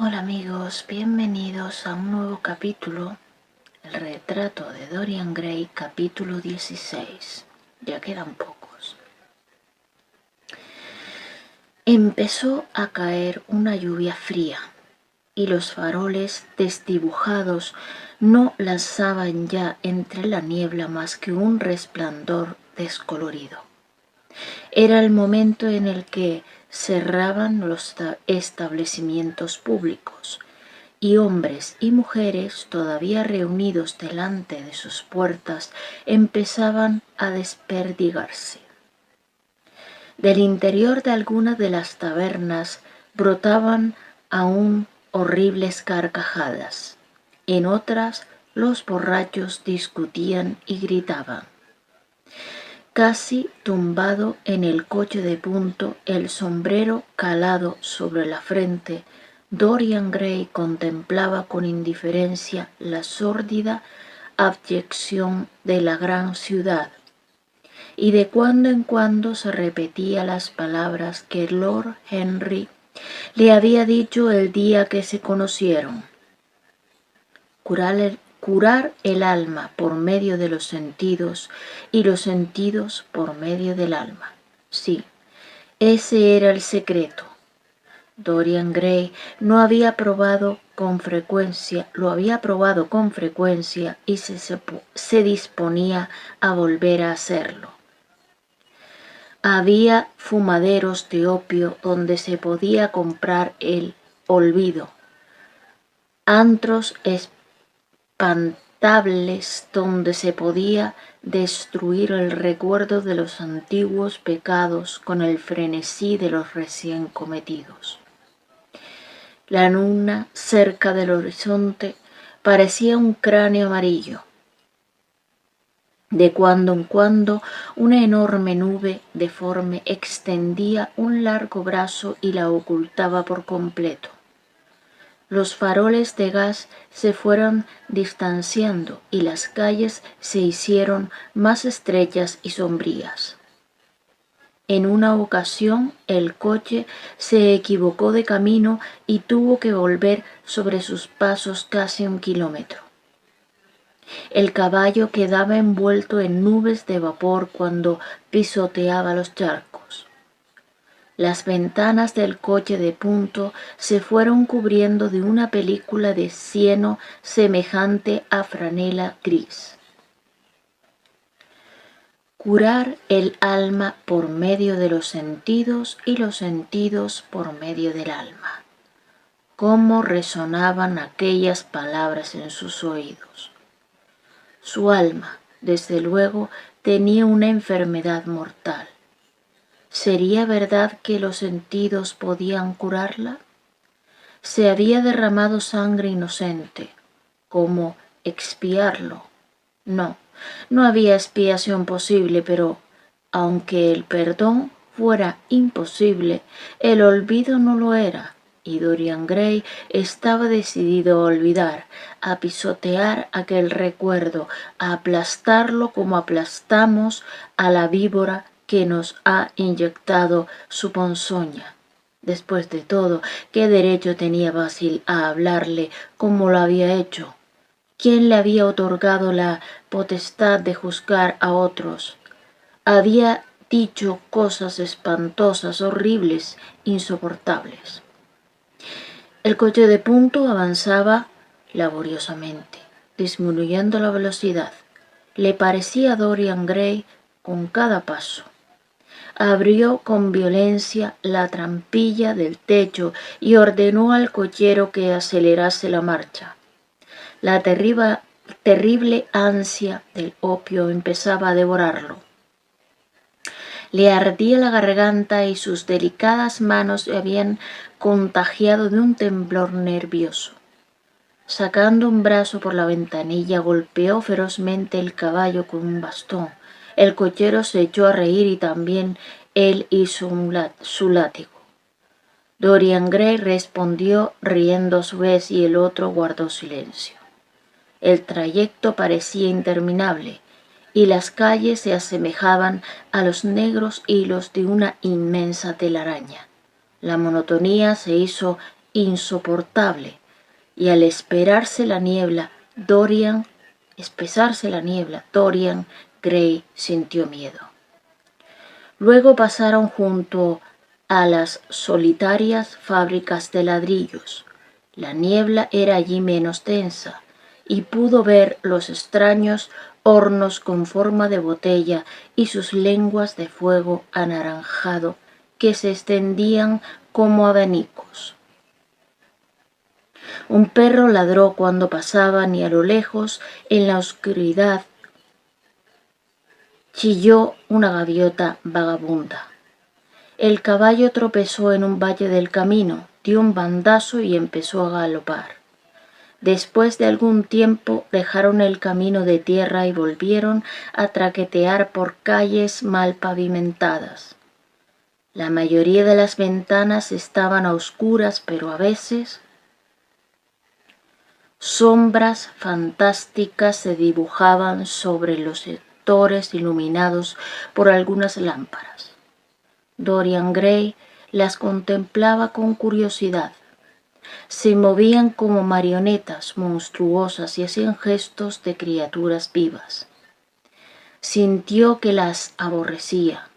Hola amigos, bienvenidos a un nuevo capítulo, el retrato de Dorian Gray, capítulo 16. Ya quedan pocos. Empezó a caer una lluvia fría y los faroles desdibujados no lanzaban ya entre la niebla más que un resplandor descolorido. Era el momento en el que cerraban los establecimientos públicos y hombres y mujeres todavía reunidos delante de sus puertas empezaban a desperdigarse. Del interior de algunas de las tabernas brotaban aún horribles carcajadas. En otras los borrachos discutían y gritaban. Casi tumbado en el coche de punto, el sombrero calado sobre la frente, Dorian Gray contemplaba con indiferencia la sórdida abyección de la gran ciudad, y de cuando en cuando se repetía las palabras que Lord Henry le había dicho el día que se conocieron. Curar el alma por medio de los sentidos y los sentidos por medio del alma. Sí, ese era el secreto. Dorian Gray lo había probado con frecuencia y se disponía a volver a hacerlo. Había fumaderos de opio donde se podía comprar el olvido, antros espantables donde se podía destruir el recuerdo de los antiguos pecados con el frenesí de los recién cometidos. La luna cerca del horizonte parecía un cráneo amarillo. De cuando en cuando una enorme nube deforme extendía un largo brazo y la ocultaba por completo. Los faroles de gas se fueron distanciando y las calles se hicieron más estrechas y sombrías. En una ocasión el coche se equivocó de camino y tuvo que volver sobre sus pasos casi 1 kilómetro. El caballo quedaba envuelto en nubes de vapor cuando pisoteaba los charcos. Las ventanas del coche de punto se fueron cubriendo de una película de cieno semejante a franela gris. Curar el alma por medio de los sentidos y los sentidos por medio del alma. Cómo resonaban aquellas palabras en sus oídos. Su alma, desde luego, tenía una enfermedad mortal. ¿Sería verdad que los sentidos podían curarla? Se había derramado sangre inocente. ¿Cómo expiarlo? No había expiación posible, pero aunque el perdón fuera imposible, el olvido no lo era, y Dorian Gray estaba decidido a olvidar, a pisotear aquel recuerdo, a aplastarlo como aplastamos a la víbora que nos ha inyectado su ponzoña. Después de todo, ¿qué derecho tenía Basil a hablarle como lo había hecho? ¿Quién le había otorgado la potestad de juzgar a otros? Había dicho cosas espantosas, horribles, insoportables. El coche de punto avanzaba laboriosamente, disminuyendo la velocidad. Le parecía a Dorian Gray con cada paso. Abrió con violencia la trampilla del techo y ordenó al cochero que acelerase la marcha. La terrible ansia del opio empezaba a devorarlo. Le ardía la garganta y sus delicadas manos le habían contagiado de un temblor nervioso. Sacando un brazo por la ventanilla, golpeó ferozmente el caballo con un bastón. El cochero se echó a reír y también él hizo su látigo. Dorian Gray respondió riendo a su vez y el otro guardó silencio. El trayecto parecía interminable y las calles se asemejaban a los negros hilos de una inmensa telaraña. La monotonía se hizo insoportable, y al espesarse la niebla, Dorian Gray sintió miedo. Luego pasaron junto a las solitarias fábricas de ladrillos. La niebla era allí menos densa, y pudo ver los extraños hornos con forma de botella y sus lenguas de fuego anaranjado que se extendían como abanicos. Un perro ladró cuando pasaban y a lo lejos, en la oscuridad, chilló una gaviota vagabunda. El caballo tropezó en un valle del camino, dio un bandazo y empezó a galopar. Después de algún tiempo dejaron el camino de tierra y volvieron a traquetear por calles mal pavimentadas. La mayoría de las ventanas estaban a oscuras, pero a veces sombras fantásticas se dibujaban sobre los sectores iluminados por algunas lámparas. Dorian Gray las contemplaba con curiosidad. Se movían como marionetas monstruosas y hacían gestos de criaturas vivas. Sintió que las aborrecía.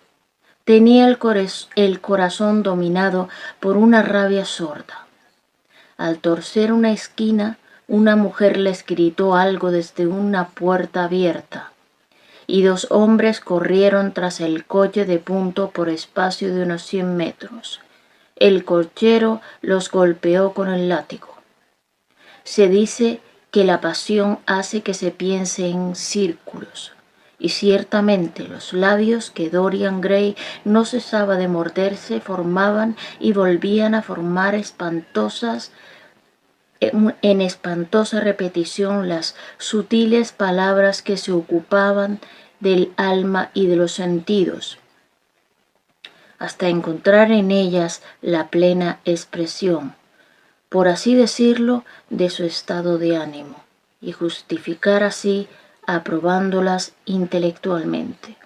Tenía el corazón dominado por una rabia sorda. Al torcer una esquina, una mujer les gritó algo desde una puerta abierta, y 2 hombres corrieron tras el coche de punto por espacio de unos 100 metros. El cochero los golpeó con el látigo. Se dice que la pasión hace que se piense en círculos, y ciertamente los labios que Dorian Gray no cesaba de morderse formaban y volvían a formar en espantosa repetición las sutiles palabras que se ocupaban del alma y de los sentidos, hasta encontrar en ellas la plena expresión, por así decirlo, de su estado de ánimo, y justificar así aprobándolas intelectualmente.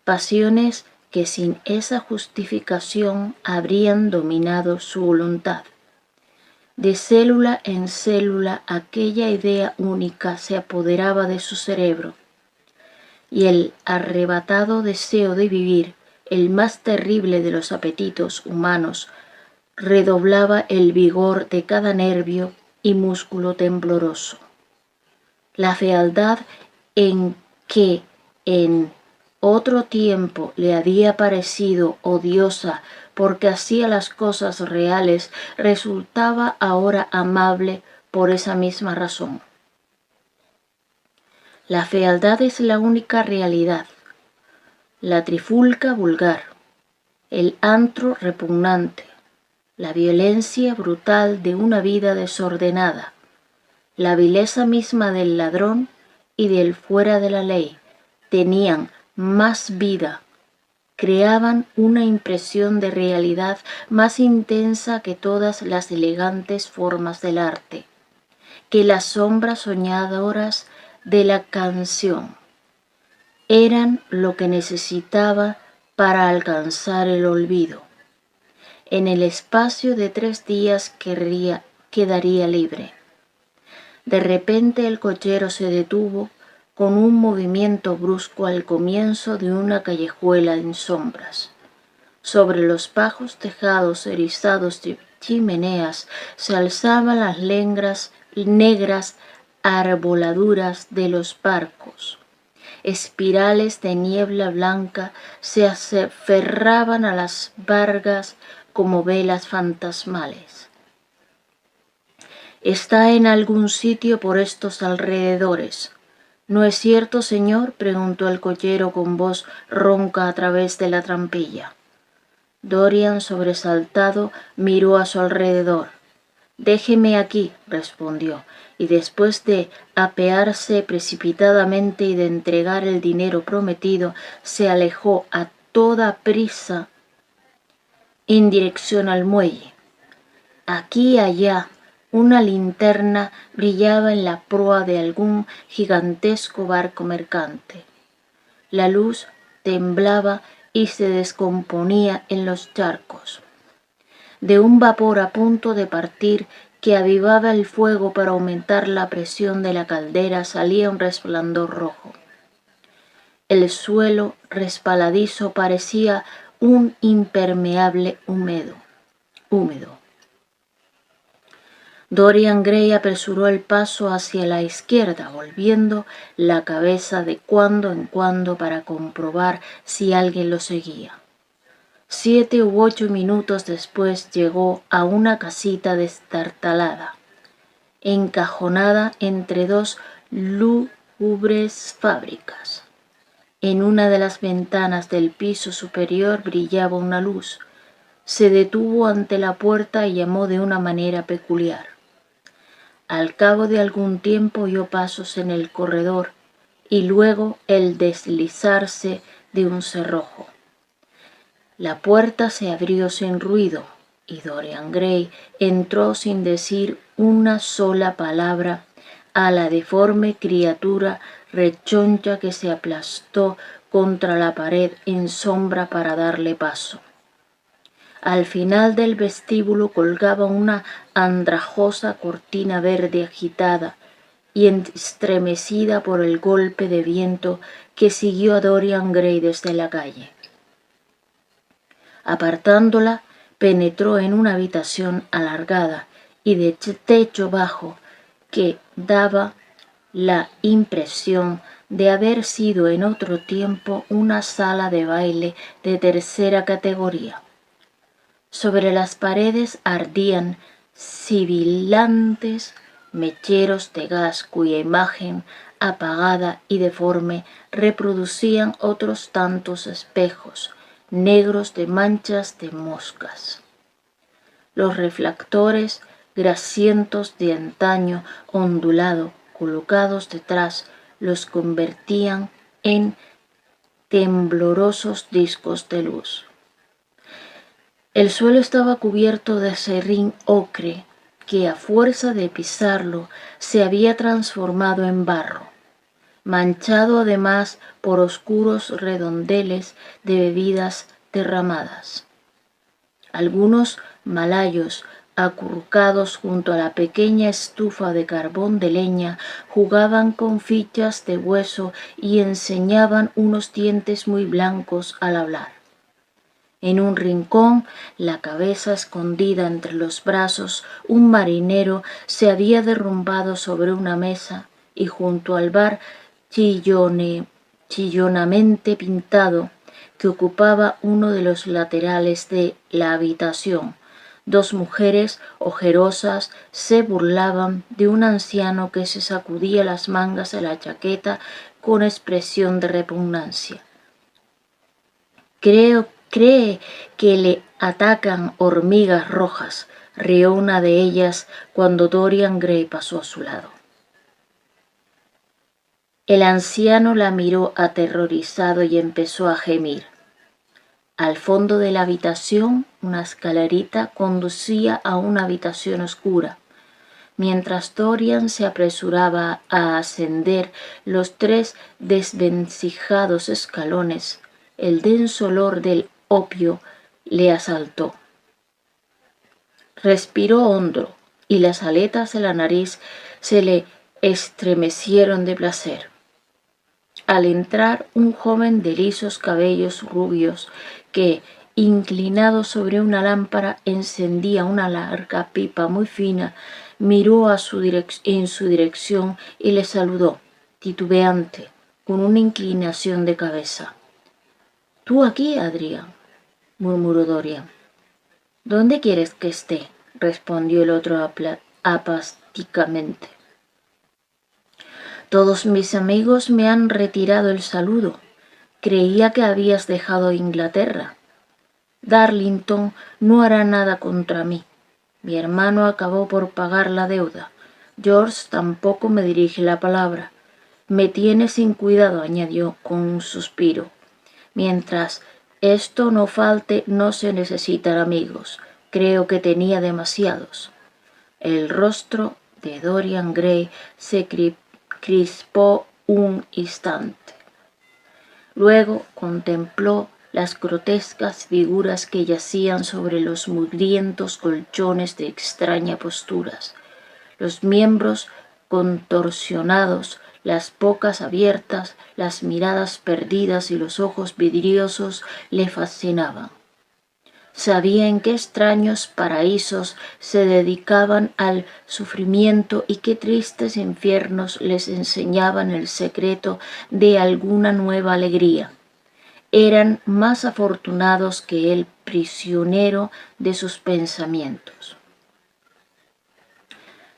Pasiones que sin esa justificación habrían dominado su voluntad. De célula en célula aquella idea única se apoderaba de su cerebro, y el arrebatado deseo de vivir, el más terrible de los apetitos humanos, redoblaba el vigor de cada nervio y músculo tembloroso. La fealdad en que en otro tiempo le había parecido odiosa porque hacía las cosas reales, resultaba ahora amable por esa misma razón. La fealdad es la única realidad, la trifulca vulgar, el antro repugnante, la violencia brutal de una vida desordenada, la vileza misma del ladrón y del fuera de la ley, tenían más vida, creaban una impresión de realidad más intensa que todas las elegantes formas del arte, que las sombras soñadoras de la canción. Eran lo que necesitaba para alcanzar el olvido. En el espacio de 3 días quedaría libre. De repente el cochero se detuvo con un movimiento brusco al comienzo de una callejuela en sombras. Sobre los bajos tejados erizados de chimeneas se alzaban las negras arboladuras de los barcos. Espirales de niebla blanca se aferraban a las barcas como velas fantasmales. «Está en algún sitio por estos alrededores. ¿No es cierto, señor?», preguntó el cochero con voz ronca a través de la trampilla. Dorian, sobresaltado, miró a su alrededor. «Déjeme aquí», respondió, y después de apearse precipitadamente y de entregar el dinero prometido, se alejó a toda prisa en dirección al muelle. Aquí y allá una linterna brillaba en la proa de algún gigantesco barco mercante. La luz temblaba y se descomponía en los charcos. De un vapor a punto de partir que avivaba el fuego para aumentar la presión de la caldera salía un resplandor rojo. El suelo resbaladizo parecía un impermeable húmedo. Dorian Gray apresuró el paso hacia la izquierda, volviendo la cabeza de cuando en cuando para comprobar si alguien lo seguía. 7 u 8 minutos después llegó a una casita destartalada, encajonada entre dos lúgubres fábricas. En una de las ventanas del piso superior brillaba una luz. Se detuvo ante la puerta y llamó de una manera peculiar. Al cabo de algún tiempo oyó pasos en el corredor y luego el deslizarse de un cerrojo. La puerta se abrió sin ruido y Dorian Gray entró sin decir una sola palabra a la deforme criatura rechoncha que se aplastó contra la pared en sombra para darle paso. Al final del vestíbulo colgaba una andrajosa cortina verde agitada y estremecida por el golpe de viento que siguió a Dorian Gray desde la calle. Apartándola, penetró en una habitación alargada y de techo bajo que daba la impresión de haber sido en otro tiempo una sala de baile de tercera categoría. Sobre las paredes ardían sibilantes mecheros de gas cuya imagen apagada y deforme reproducían otros tantos espejos negros de manchas de moscas. Los reflectores grasientos de antaño ondulado colocados detrás los convertían en temblorosos discos de luz. El suelo estaba cubierto de serrín ocre que a fuerza de pisarlo se había transformado en barro, manchado además por oscuros redondeles de bebidas derramadas. Algunos malayos, acurrucados junto a la pequeña estufa de carbón de leña, jugaban con fichas de hueso y enseñaban unos dientes muy blancos al hablar. En un rincón, la cabeza escondida entre los brazos, un marinero se había derrumbado sobre una mesa y junto al bar chillonamente pintado que ocupaba uno de los laterales de la habitación, 2 mujeres ojerosas se burlaban de un anciano que se sacudía las mangas de la chaqueta con expresión de repugnancia. Cree que le atacan hormigas rojas, rió una de ellas cuando Dorian Gray pasó a su lado. El anciano la miró aterrorizado y empezó a gemir. Al fondo de la habitación, una escalerita conducía a una habitación oscura. Mientras Dorian se apresuraba a ascender los 3 desvencijados escalones, el denso olor del opio le asaltó. Respiró hondo y las aletas de la nariz se le estremecieron de placer. Al entrar, un joven de lisos cabellos rubios que, inclinado sobre una lámpara, encendía una larga pipa muy fina, miró en su dirección y le saludó, titubeante, con una inclinación de cabeza. «¿Tú aquí, Adrián?», murmuró Dorian. «¿Dónde quieres que esté?», respondió el otro apásticamente. «Todos mis amigos me han retirado el saludo. Creía que habías dejado Inglaterra. Darlington no hará nada contra mí. Mi hermano acabó por pagar la deuda. George tampoco me dirige la palabra. Me tiene sin cuidado», añadió con un suspiro. «Mientras esto no falte, no se necesitan amigos. Creo que tenía demasiados». El rostro de Dorian Gray se crispó un instante. Luego contempló las grotescas figuras que yacían sobre los mugrientos colchones de extraña posturas, los miembros contorsionados, las bocas abiertas, las miradas perdidas y los ojos vidriosos le fascinaban. Sabía en qué extraños paraísos se dedicaban al sufrimiento y qué tristes infiernos les enseñaban el secreto de alguna nueva alegría. Eran más afortunados que él, prisionero de sus pensamientos.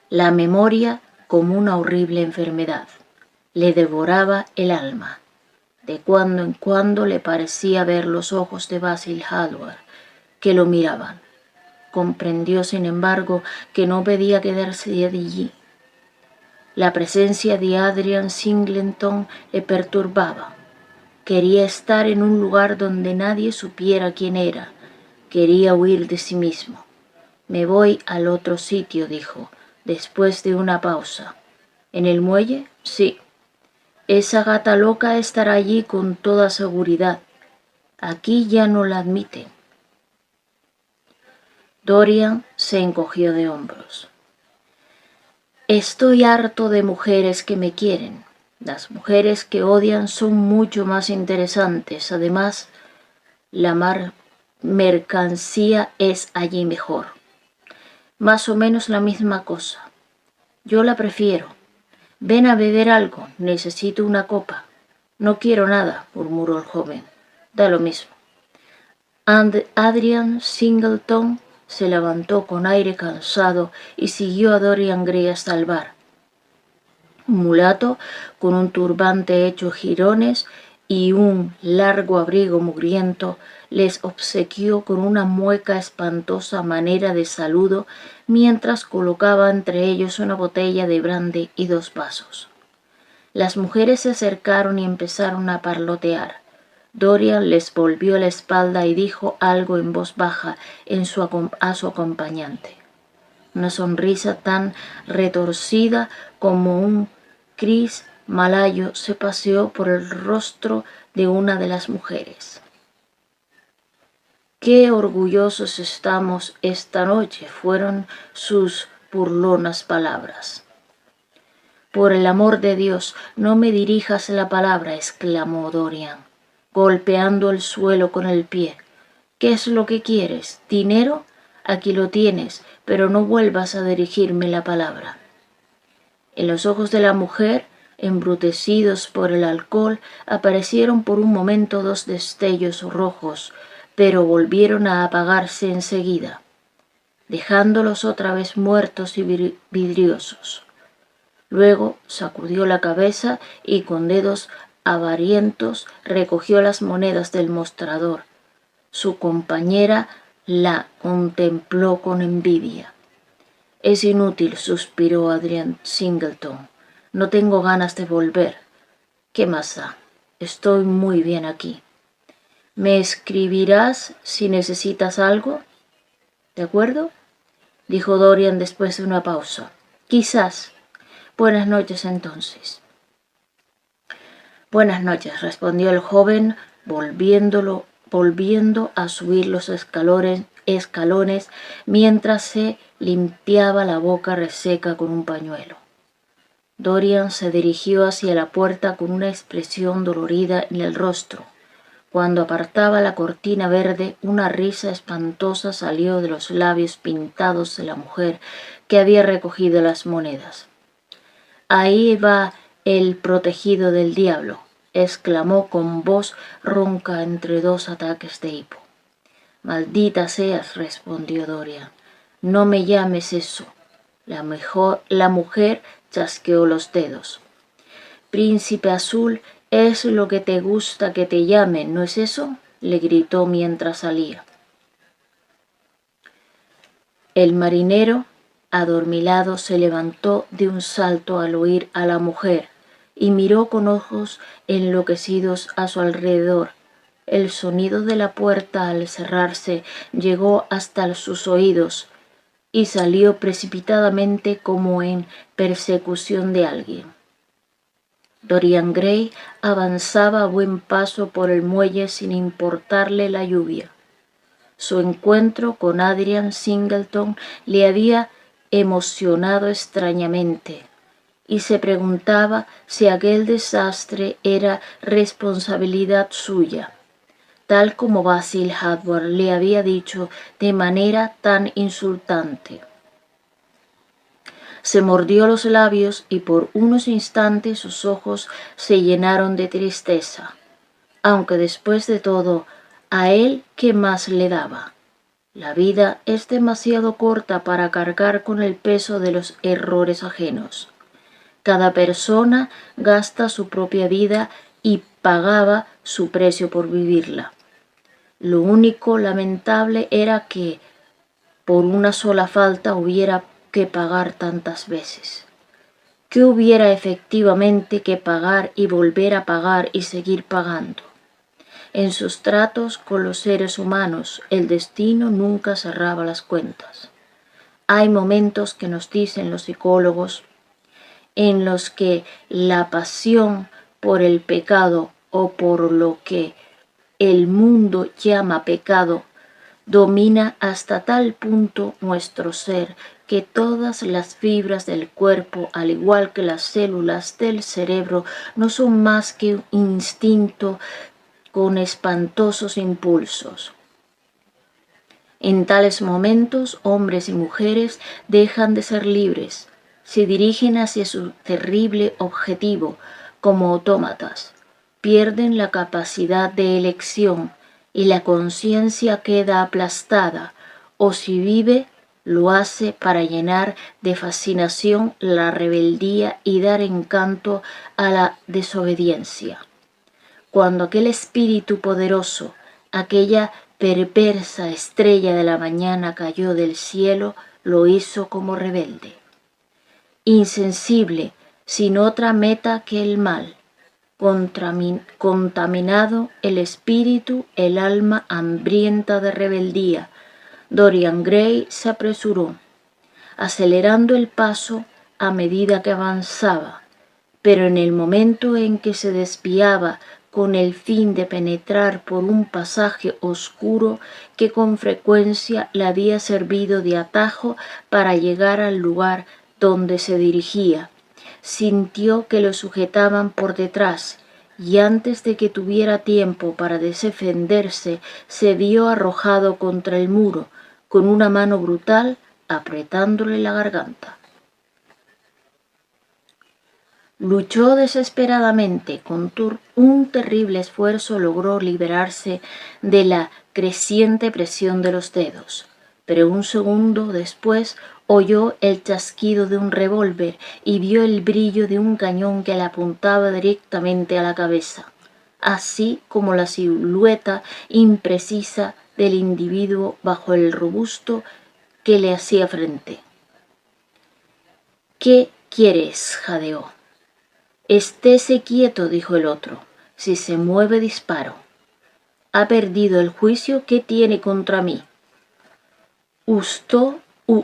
La memoria, como una horrible enfermedad, le devoraba el alma. De cuando en cuando le parecía ver los ojos de Basil Hallward, que lo miraban. Comprendió, sin embargo, que no podía quedarse de allí. La presencia de Adrian Singleton le perturbaba. Quería estar en un lugar donde nadie supiera quién era. Quería huir de sí mismo. Me voy al otro sitio, dijo, después de una pausa. ¿En el muelle? Sí. Esa gata loca estará allí con toda seguridad. Aquí ya no la admiten. Dorian se encogió de hombros. Estoy harto de mujeres que me quieren. Las mujeres que odian son mucho más interesantes. Además, la mercancía es allí mejor. Más o menos la misma cosa. Yo la prefiero. Ven a beber algo. Necesito una copa. No quiero nada, murmuró el joven. Da lo mismo. Adrian Singleton se levantó con aire cansado y siguió a Dorian Gray hasta el bar. Un mulato con un turbante hecho jirones y un largo abrigo mugriento les obsequió con una mueca espantosa manera de saludo mientras colocaba entre ellos una botella de brandy y 2 vasos. Las mujeres se acercaron y empezaron a parlotear. Dorian les volvió la espalda y dijo algo en voz baja a su acompañante. Una sonrisa tan retorcida como un gris malayo se paseó por el rostro de una de las mujeres. «Qué orgullosos estamos esta noche», fueron sus burlonas palabras. «Por el amor de Dios, no me dirijas la palabra», exclamó Dorian, golpeando el suelo con el pie. «¿Qué es lo que quieres? ¿Dinero? Aquí lo tienes, pero no vuelvas a dirigirme la palabra». En los ojos de la mujer, embrutecidos por el alcohol, aparecieron por un momento 2 destellos rojos, pero volvieron a apagarse enseguida, dejándolos otra vez muertos y vidriosos. Luego sacudió la cabeza y con dedos avarientos recogió las monedas del mostrador. Su compañera la contempló con envidia. «Es inútil», suspiró Adrian Singleton. «No tengo ganas de volver. ¿Qué más da? Estoy muy bien aquí. ¿Me escribirás si necesitas algo? ¿De acuerdo?», dijo Dorian después de una pausa. «Quizás. Buenas noches entonces». «Buenas noches», respondió el joven, volviendo a subir los escalones mientras se limpiaba la boca reseca con un pañuelo. Dorian se dirigió hacia la puerta con una expresión dolorida en el rostro. Cuando apartaba la cortina verde, una risa espantosa salió de los labios pintados de la mujer que había recogido las monedas. «Ahí va el protegido del diablo», exclamó con voz ronca entre 2 ataques de hipo. «Maldita seas», respondió Dorian. «No me llames eso». La mujer chasqueó los dedos. «Príncipe azul, es lo que te gusta que te llamen, ¿no es eso?», le gritó mientras salía. El marinero, adormilado, se levantó de un salto al oír a la mujer y miró con ojos enloquecidos a su alrededor. El sonido de la puerta al cerrarse llegó hasta sus oídos y salió precipitadamente como en persecución de alguien. Dorian Gray avanzaba a buen paso por el muelle sin importarle la lluvia. Su encuentro con Adrian Singleton le había emocionado extrañamente y se preguntaba si aquel desastre era responsabilidad suya, tal como Basil Hallward le había dicho de manera tan insultante. Se mordió los labios y por unos instantes sus ojos se llenaron de tristeza, aunque después de todo, ¿a él qué más le daba? La vida es demasiado corta para cargar con el peso de los errores ajenos. Cada persona gasta su propia vida y pagaba su precio por vivirla. Lo único lamentable era que por una sola falta hubiera que pagar tantas veces. Que hubiera efectivamente que pagar y volver a pagar y seguir pagando. En sus tratos con los seres humanos, el destino nunca cerraba las cuentas. Hay momentos que nos dicen los psicólogos en los que la pasión por el pecado o por lo que el mundo llama pecado domina hasta tal punto nuestro ser que todas las fibras del cuerpo, al igual que las células del cerebro, no son más que un instinto con espantosos impulsos. En tales momentos, hombres y mujeres dejan de ser libres, se dirigen hacia su terrible objetivo como autómatas, pierden la capacidad de elección y la conciencia queda aplastada, o si vive, lo hace para llenar de fascinación la rebeldía y dar encanto a la desobediencia. Cuando aquel espíritu poderoso, aquella perversa estrella de la mañana cayó del cielo, lo hizo como rebelde. Insensible, sin otra meta que el mal, contaminado el espíritu, el alma hambrienta de rebeldía, Dorian Gray se apresuró, acelerando el paso a medida que avanzaba, pero en el momento en que se desviaba con el fin de penetrar por un pasaje oscuro que con frecuencia le había servido de atajo para llegar al lugar donde se dirigía, sintió que lo sujetaban por detrás y antes de que tuviera tiempo para defenderse, se vio arrojado contra el muro, con una mano brutal apretándole la garganta. Luchó desesperadamente, con un terrible esfuerzo logró liberarse de la creciente presión de los dedos, pero un segundo después oyó el chasquido de un revólver y vio el brillo de un cañón que le apuntaba directamente a la cabeza, así como la silueta imprecisa del individuo bajo el robusto que le hacía frente. «¿Qué quieres?», jadeó. «Estése quieto», dijo el otro. «Si se mueve, disparo». «¿Ha perdido el juicio? ¿Qué tiene contra mí?»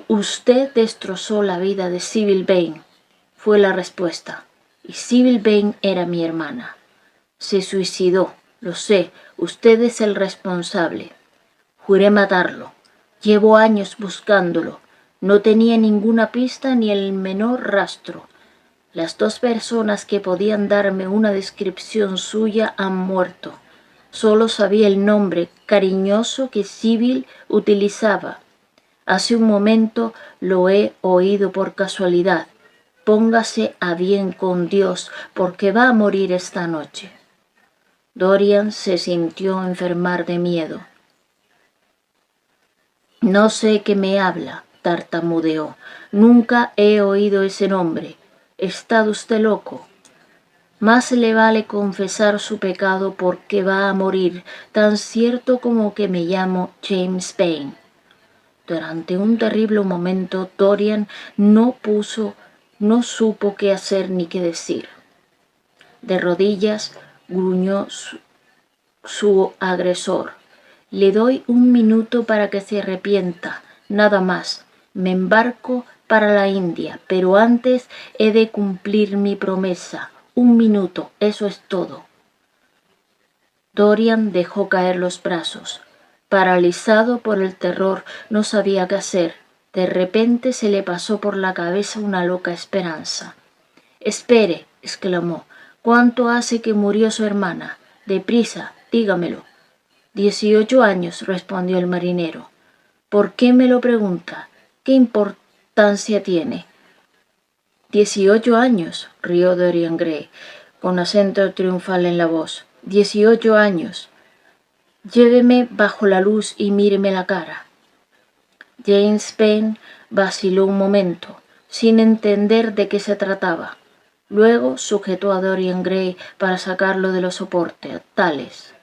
Usted destrozó la vida de Sybil Vane», fue la respuesta. «Y Sybil Vane era mi hermana. Se suicidó, lo sé, usted es el responsable. Juré matarlo. Llevo años buscándolo. No tenía ninguna pista ni el menor rastro. Las dos personas que podían darme una descripción suya han muerto. Solo sabía el nombre cariñoso que Sybil utilizaba. Hace un momento lo he oído por casualidad. Póngase a bien con Dios, porque va a morir esta noche». Dorian se sintió enfermar de miedo. «No sé qué me habla», tartamudeó. «Nunca he oído ese nombre. ¿Está usted loco?» «Más le vale confesar su pecado porque va a morir, tan cierto como que me llamo James Vane». Durante un terrible momento Dorian no supo qué hacer ni qué decir. De rodillas gruñó su agresor. «Le doy un minuto para que se arrepienta, nada más. Me embarco para la India, pero antes he de cumplir mi promesa. Un minuto, eso es todo. Dorian dejó caer los brazos. Paralizado por el terror, no sabía qué hacer. De repente se le pasó por la cabeza una loca esperanza. «Espere», exclamó. «¿Cuánto hace que murió su hermana? Deprisa, dígamelo». 18 años, respondió el marinero. «¿Por qué me lo pregunta? ¿Qué importancia tiene?» 18 años, rió Dorian Gray, con acento triunfal en la voz. 18 años. Lléveme bajo la luz y míreme la cara. James Payn vaciló un momento, sin entender de qué se trataba. Luego sujetó a Dorian Gray para sacarlo de los soportales.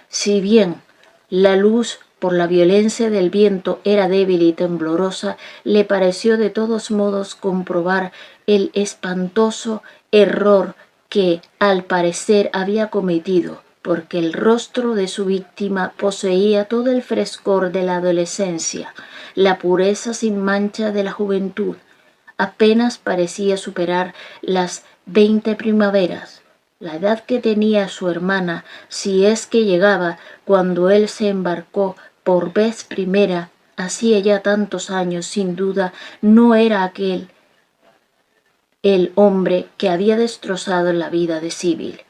Si bien la luz, por la violencia del viento, era débil y temblorosa, le pareció de todos modos comprobar el espantoso error que, al parecer, había cometido, porque el rostro de su víctima poseía todo el frescor de la adolescencia, la pureza sin mancha de la juventud. Apenas parecía superar las 20 primaveras, la edad que tenía su hermana, si es que llegaba, cuando él se embarcó por vez primera, hacía ya tantos años. Sin duda no era aquel el hombre que había destrozado la vida de Sibyl.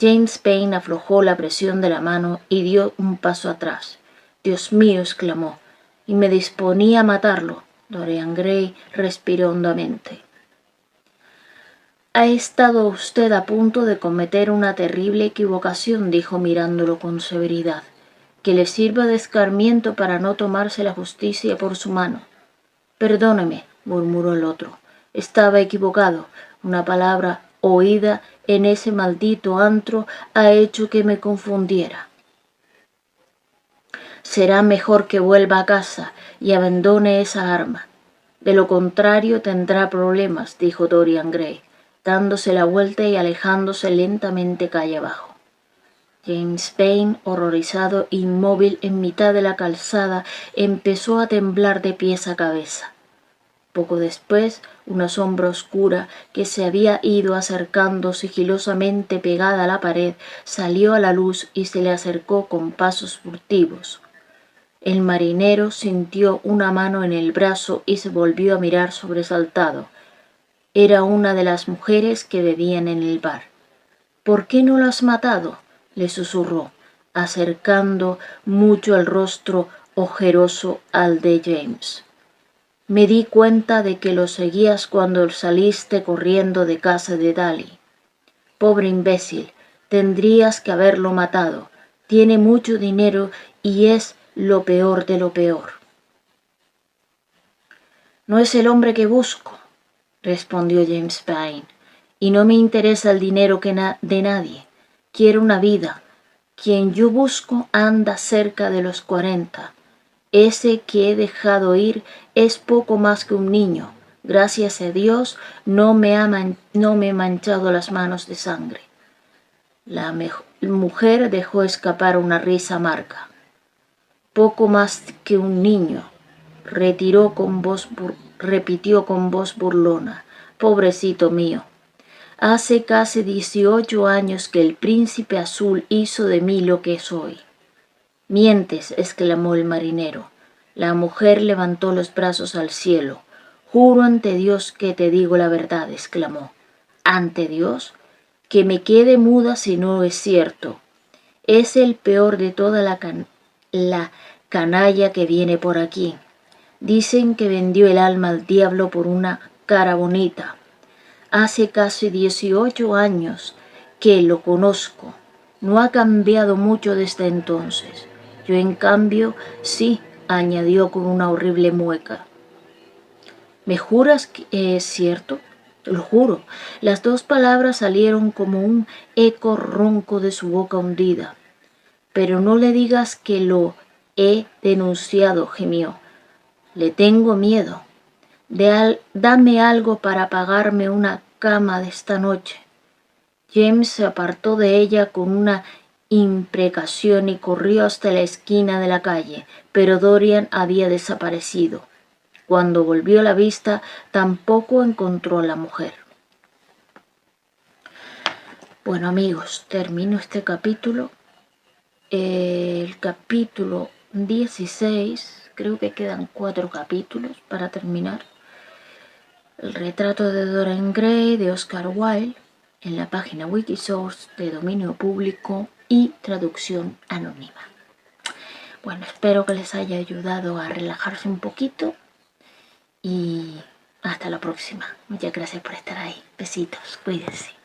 James Payn aflojó la presión de la mano y dio un paso atrás. «Dios mío», exclamó, «y me disponía a matarlo». Dorian Gray respiró hondamente. «Ha estado usted a punto de cometer una terrible equivocación», dijo mirándolo con severidad. «Que le sirva de escarmiento para no tomarse la justicia por su mano». «Perdóneme», murmuró el otro. «Estaba equivocado. Una palabra oída en ese maldito antro ha hecho que me confundiera. Será mejor que vuelva a casa y abandone esa arma. De lo contrario tendrá problemas», dijo Dorian Gray, dándose la vuelta y alejándose lentamente calle abajo. James Payn, horrorizado, inmóvil en mitad de la calzada, empezó a temblar de pies a cabeza. Poco después, una sombra oscura que se había ido acercando sigilosamente pegada a la pared salió a la luz y se le acercó con pasos furtivos. El marinero sintió una mano en el brazo y se volvió a mirar sobresaltado. Era una de las mujeres que bebían en el bar. «¿Por qué no lo has matado?», le susurró, acercando mucho el rostro ojeroso al de James. «Me di cuenta de que lo seguías cuando saliste corriendo de casa de Daly. Pobre imbécil, tendrías que haberlo matado. Tiene mucho dinero y es lo peor de lo peor». «No es el hombre que busco», respondió James Payn, «y no me interesa el dinero de nadie. Quiero una vida. Quien yo busco anda cerca de los 40. Ese que he dejado ir es poco más que un niño. Gracias a Dios no me he manchado las manos de sangre». La mujer dejó escapar una risa amarga. «Poco más que un niño», repitió con voz burlona. «Pobrecito mío. Hace casi 18 años que el príncipe azul hizo de mí lo que soy». «Mientes», exclamó el marinero. La mujer levantó los brazos al cielo. «Juro ante Dios que te digo la verdad», exclamó. «¿Ante Dios? Que me quede muda si no es cierto. Es el peor de toda la canalla que viene por aquí. Dicen que vendió el alma al diablo por una cara bonita. Hace casi 18 años que lo conozco. No ha cambiado mucho desde entonces. Yo, en cambio, sí», añadió con una horrible mueca. «¿Me juras que es cierto?» «Te lo juro». Las dos palabras salieron como un eco ronco de su boca hundida. «Pero no le digas que lo he denunciado», gimió. «Le tengo miedo. Dame algo para pagarme una cama de esta noche». James se apartó de ella con una imprecación y corrió hasta la esquina de la calle, pero Dorian había desaparecido. Cuando volvió la vista, tampoco encontró a la mujer. Bueno amigos, termino este capítulo. El capítulo 16, creo que quedan 4 capítulos para terminar. El retrato de Dorian Gray de Oscar Wilde en la página Wikisource de dominio público y traducción anónima. Bueno, espero que les haya ayudado a relajarse un poquito y hasta la próxima. Muchas gracias por estar ahí. Besitos, cuídense.